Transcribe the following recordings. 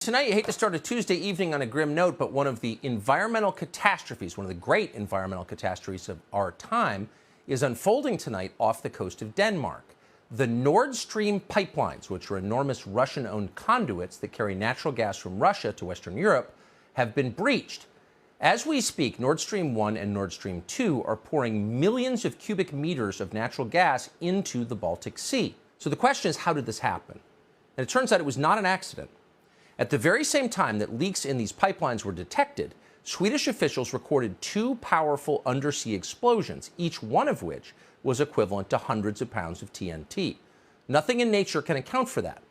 Tonight, you hate to start a Tuesday evening on a grim note, but one of the environmental catastrophes, one of the great environmental catastrophes of our time, is unfolding tonight off the coast of Denmark. The Nord Stream pipelines, which are enormous Russian-owned conduits that carry natural gas from Russia to Western Europe, have been breached. As we speak, Nord Stream 1 and Nord Stream 2 are pouring millions of cubic meters of natural gas into the Baltic Sea. So the question is, how did this happen? And it turns out it was not an accident. At the very same time that leaks in these pipelines were detected, Swedish officials recorded two powerful undersea explosions, each one of which was equivalent to hundreds of pounds of TNT. Nothing in nature can account for that.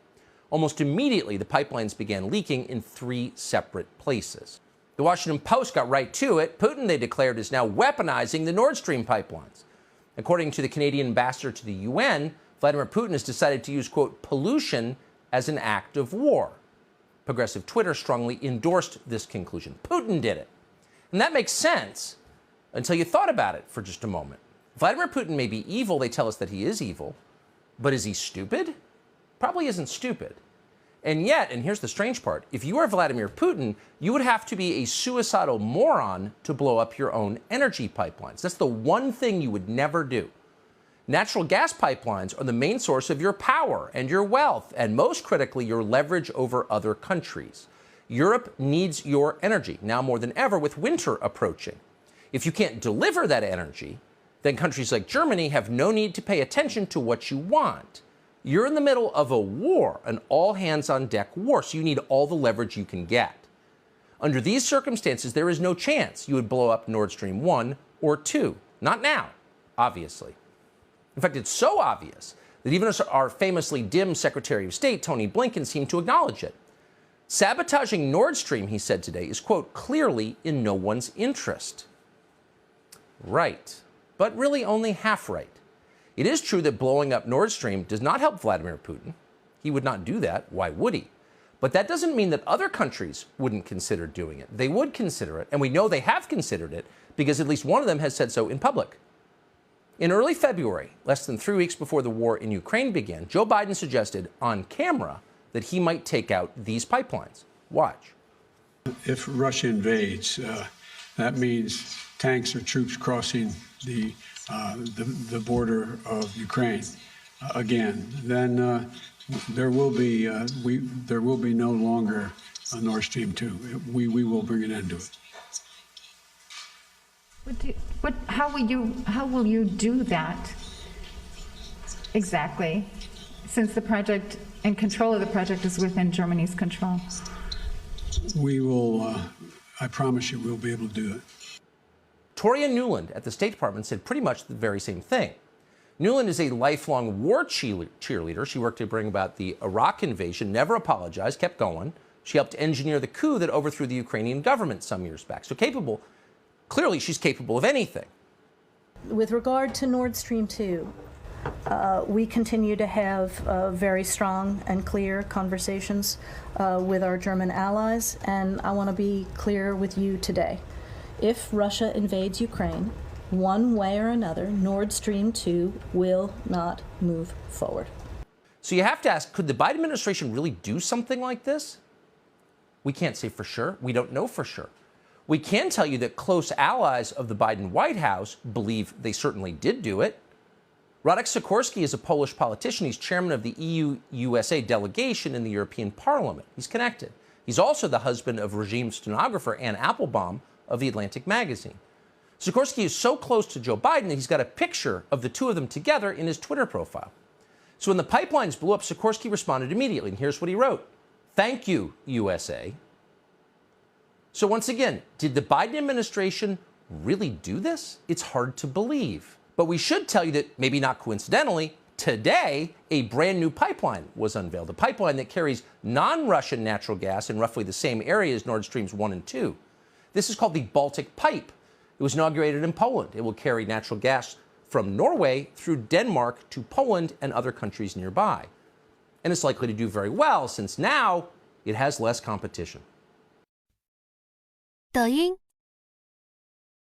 Almost immediately, the pipelines began leaking in three separate places. The Washington Post got right to it. Putin, they declared, is now weaponizing the Nord Stream pipelines. According to the Canadian ambassador to the UN, Vladimir Putin has decided to use, quote, pollution as an act of war. Progressive Twitter strongly endorsed this conclusion. Putin did it. And that makes sense until you thought about it for just a moment. Vladimir Putin may be evil. They tell us that he is evil. But is he stupid? Probably isn't stupid. And yet, and here's the strange part, if you are Vladimir Putin, you would have to be a suicidal moron to blow up your own energy pipelines. That's the one thing you would never do. Natural gas pipelines are the main source of your power and your wealth, and most critically, your leverage over other countries. Europe needs your energy, now more than ever with winter approaching. If you can't deliver that energy, then countries like Germany have no need to pay attention to what you want. You're in the middle of a war, an all-hands-on-deck war, so you need all the leverage you can get. Under these circumstances, there is no chance you would blow up Nord Stream 1 or 2. Not now, obviously. In fact, it's so obvious that even our famously dim Secretary of State, Tony Blinken, seemed to acknowledge it. Sabotaging Nord Stream, he said today, is, quote, clearly in no one's interest. Right, but really only half right. It is true that blowing up Nord Stream does not help Vladimir Putin. He would not do that. Why would he? But that doesn't mean that other countries wouldn't consider doing it. They would consider it, and we know they have considered it because at least one of them has said so in public. In early February, less than 3 weeks before the war in Ukraine began, Joe Biden suggested on camera that he might take out these pipelines. Watch. If Russia invades, that means tanks or troops crossing the border of Ukraine again. Then there will be no longer a Nord Stream 2. We will bring an end to it. How will you do that exactly, since the project and control of the project is within Germany's control? We will, I promise you, we'll be able to do it. Toria Nuland at the State Department said pretty much the very same thing. Nuland is a lifelong war cheerleader. She worked to bring about the Iraq invasion, never apologized, kept going. She helped engineer the coup that overthrew the Ukrainian government some years back. So clearly she's capable of anything. With regard to Nord Stream 2, we continue to have very strong and clear conversations with our German allies, and I want to be clear with you today. If Russia invades Ukraine, one way or another, Nord Stream 2 will not move forward. So you have to ask, could the Biden administration really do something like this? We can't say for sure. We don't know for sure. We can tell you that close allies of the Biden White House believe they certainly did do it. Radek Sikorski is a Polish politician. He's chairman of the EU-USA delegation in the European Parliament. He's connected. He's also the husband of regime stenographer Ann Applebaum of The Atlantic magazine. Sikorski is so close to Joe Biden that he's got a picture of the two of them together in his Twitter profile. So when the pipelines blew up, Sikorski responded immediately, and here's what he wrote. "Thank you, USA." So once again, did the Biden administration really do this? It's hard to believe. But we should tell you that, maybe not coincidentally, today a brand new pipeline was unveiled, a pipeline that carries non-Russian natural gas in roughly the same area as Nord Streams 1 and 2. This is called the Baltic Pipe. It was inaugurated in Poland. It will carry natural gas from Norway through Denmark to Poland and other countries nearby. And it's likely to do very well since now it has less competition. 抖音、